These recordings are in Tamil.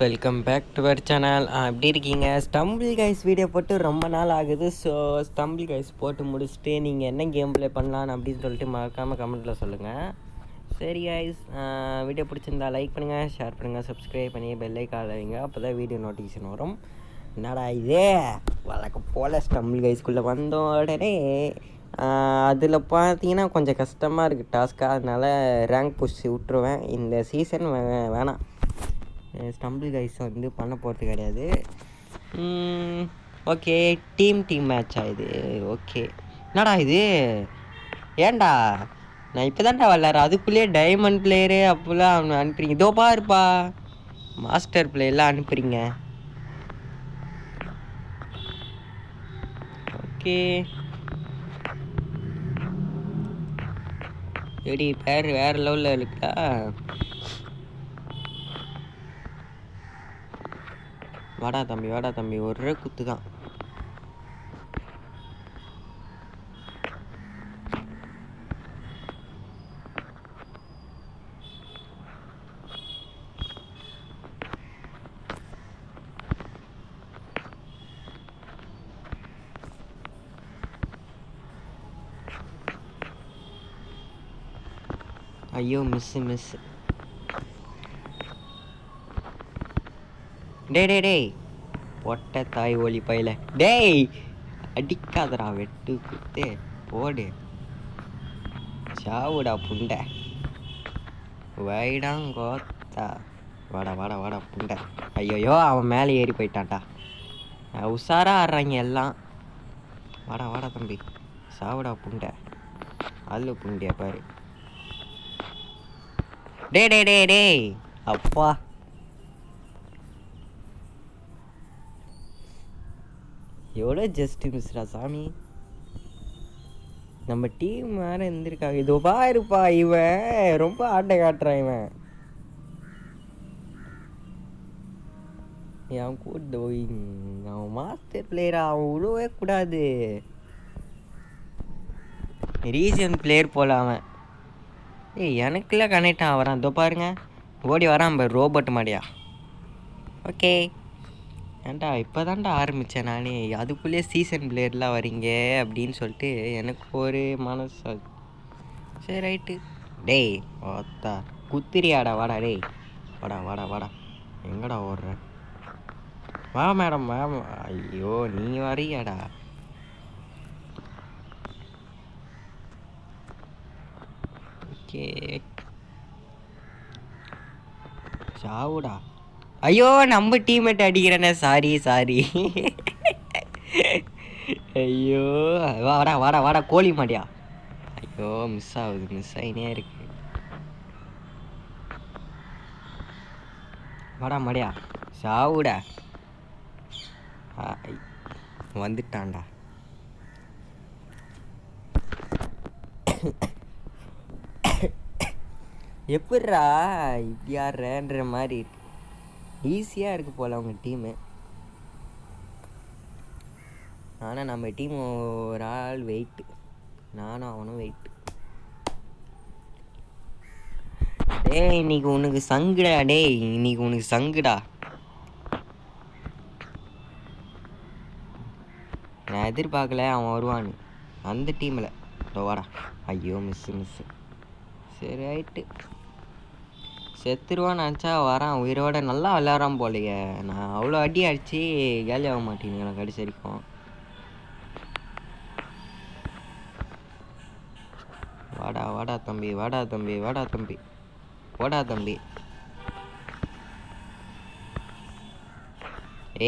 Welcome back to our channel. எப்படி இருக்கீங்க? ஸ்டம்பிள் கைஸ் வீடியோ போட்டு ரொம்ப நாள் ஆகுது. ஸோ ஸ்டம்பிள் கைஸ் போட்டு முடிச்சுட்டு நீங்கள் என்ன கேம் ப்ளே பண்ணலான்னு அப்படின்னு சொல்லிட்டு மறக்காமல் கமெண்ட்டில் சொல்லுங்கள். சரி கைஸ், வீடியோ பிடிச்சிருந்தா லைக் பண்ணுங்கள், ஷேர் பண்ணுங்கள், சப்ஸ்கிரைப் பண்ணி பெல்லை கால் வைங்க. அப்போ தான் வீடியோ நோட்டிஃபிகேஷன் வரும். என்னடா இதே வழக்கம் போல் ஸ்டம்பிள் கைஸ்குள்ளே வந்தோம் உடனே அதில் பார்த்தீங்கன்னா கொஞ்சம் கஷ்டமாக இருக்குது டாஸ்க்காக. அதனால் ரேங்க் புஷ் விட்ருவேன். இந்த சீசன் வேணாம். ஸ்டம்பிள் கைஸ் வந்து பண்ண போகிறது கிடையாது. ஓகே, டீம் மேட்ச் ஆகுது. ஓகே, என்னடா இது? ஏன்டா நான் இப்போ தான்டா விளாட்றேன், அதுக்குள்ளேயே டைமண்ட் பிளேயரு அப்போல்லாம் அனுப்புறீங்க. இதோ பாருப்பா, மாஸ்டர் பிளேயர்லாம் அனுப்புறீங்க. ஓகே, எப்படி பேர் வேறு லெவலில் இருக்கா? வாடா தம்பி, ஒரே குத்து தான். ஐயோ மிஸ். டேய் பொட்டை தாய் ஒலி பையில, டேய் அடிக்காதடா, வெட்டு குத்து போடு, சாவுடா புண்டை, வைடாங்கோத்தா. வாடா புண்டை. ஐயோயோ, அவன் மேலே ஏறி போயிட்டான்டா. உஷாரா ஆடுறாங்க எல்லாம். வாடா தம்பி, சாவுடா புண்டை, அல்லு புண்டியா பாரு. டேய் அப்பா, எவ்வளோ ஜஸ்ட் மிஸ்ரா சாமி. நம்ம டீம் வேறு இருந்திருக்காங்க. இதோ பாருப்பா, இவன் ரொம்ப ஆட்டை காட்டுறான். இவன் என் கூட அவன் மாஸ்டர் பிளேயரா, அவன் விடவே கூடாது. ரீஜன் பிளேயர் போல அவன். எனக்குள்ள கனெக்ட் ஆகிறான். இதோ பாருங்க, ஓடி வரான் பாரு, ரோபோட் மாடியா. ஓகே, ஏன்டா இப்போ தான்டா ஆரம்பித்தேன் நானே, அதுக்குள்ளேயே சீசன் பிளேயர்லாம் வரீங்க அப்படின்னு சொல்லிட்டு எனக்கு ஒரு மனசு. சரி ரைட்டு. டேய் ஓத்தா குத்திரியாடா, வாடா டேய், வாடா. எங்கடா ஓடுற? வா மேடம். ஐயோ, நீ வரியாடா? ஓகே, சாவுடா. ஐயோ, நம்ம டீம்மேட் அடிக்கிறேனே, சாரி. ஐயோ, வாடா கோழி மாடியா. ஐயோ, மிஸ் ஆகினே இருக்கு. வாடா மாடியா, சாவுடா. வந்துட்டான்டா. எப்பட்றா இப்படி ஆடுறன்ற மாதிரி இருக்கு. ஈஸியாக இருக்குது போல் அவங்க டீமு. ஆனால் நம்ம டீம் ஒரு ஆள் வெயிட்டு, நானும் அவனும் வெயிட்டு. டேய் இன்னைக்கு உனக்கு சங்குடா. நான் எதிர்பார்க்கல அவன் வருவான்னு அந்த டீமில். வாடா. ஐயோ மிஸ். சரி ஆயிட்டு, செத்துருவான்னு நினச்சா வரான் உயிரோட. நல்லா விளையாடுறான் போலையே. நான் அவ்வளோ அடி அடித்து கேலி ஆக மாட்டேங்குது எனக்கு கடைசி வரைக்கும். வாடா தம்பி. போடா தம்பி.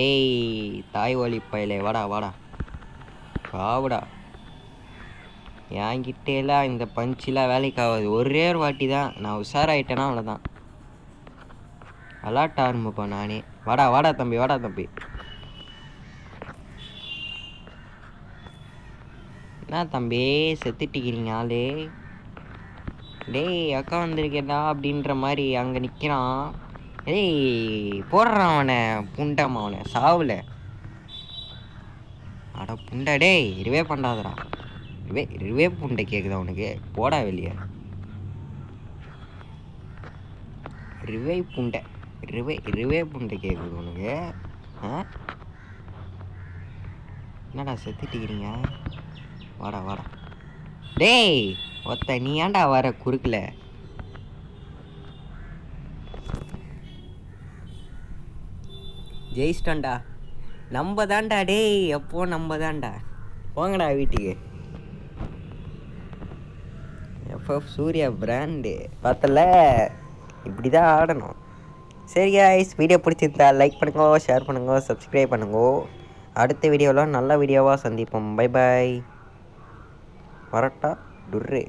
ஏய் தாய் ஒலி பயிலே, வாடா. காவுடா. என்கிட்டலாம் இந்த பஞ்செலாம் வேலைக்கு ஆகாது. ஒரே ஒரு வாட்டி தான் நான் உஷாராயிட்டேன்னா அவ்வளோதான், அலாட் ஆரம்பிப்பா நானே. வாடா தம்பி. என்ன தம்பி செத்துட்டிக்கிறீங்க ஆளு? டேய் அக்கா வந்திருக்கேடா அப்படின்ற மாதிரி அங்கே நிற்கிறான். டேய் போடுறான் அவனை, புண்டமா அவனை சாவில். அட புண்டை, டேய் இருவே பண்ணாதடா. இருவே புண்டை கேட்குதா உனக்கு? போடா வெளியே, ரிவை புண்டை. ரிவே பண்ணிட்டு கேட்குது உனக்கு? என்னடா செத்துட்டீங்க? வாடா வாடா. டேய் நீ ஏன்டா வர குறுக்கல? ஜெயிச்சிட்டோண்டா. நம்ம தான்டா டேய், எப்போ நம்ம தான்டா. போங்கடா வீட்டுக்கு. எஃப்எஃப் சூர்யா பிராண்டு பார்த்தல, இப்படி தான் ஆடணும். சரி கைஸ், வீடியோ பிடிச்சிருந்தா லைக் பண்ணுங்க, ஷேர் பண்ணுங்க, சப்ஸ்கிரைப் பண்ணுங்க. அடுத்த வீடியோவில் நல்ல வீடியோவாக சந்திப்போம். Bye bye. வரட்டா டுர்ரே.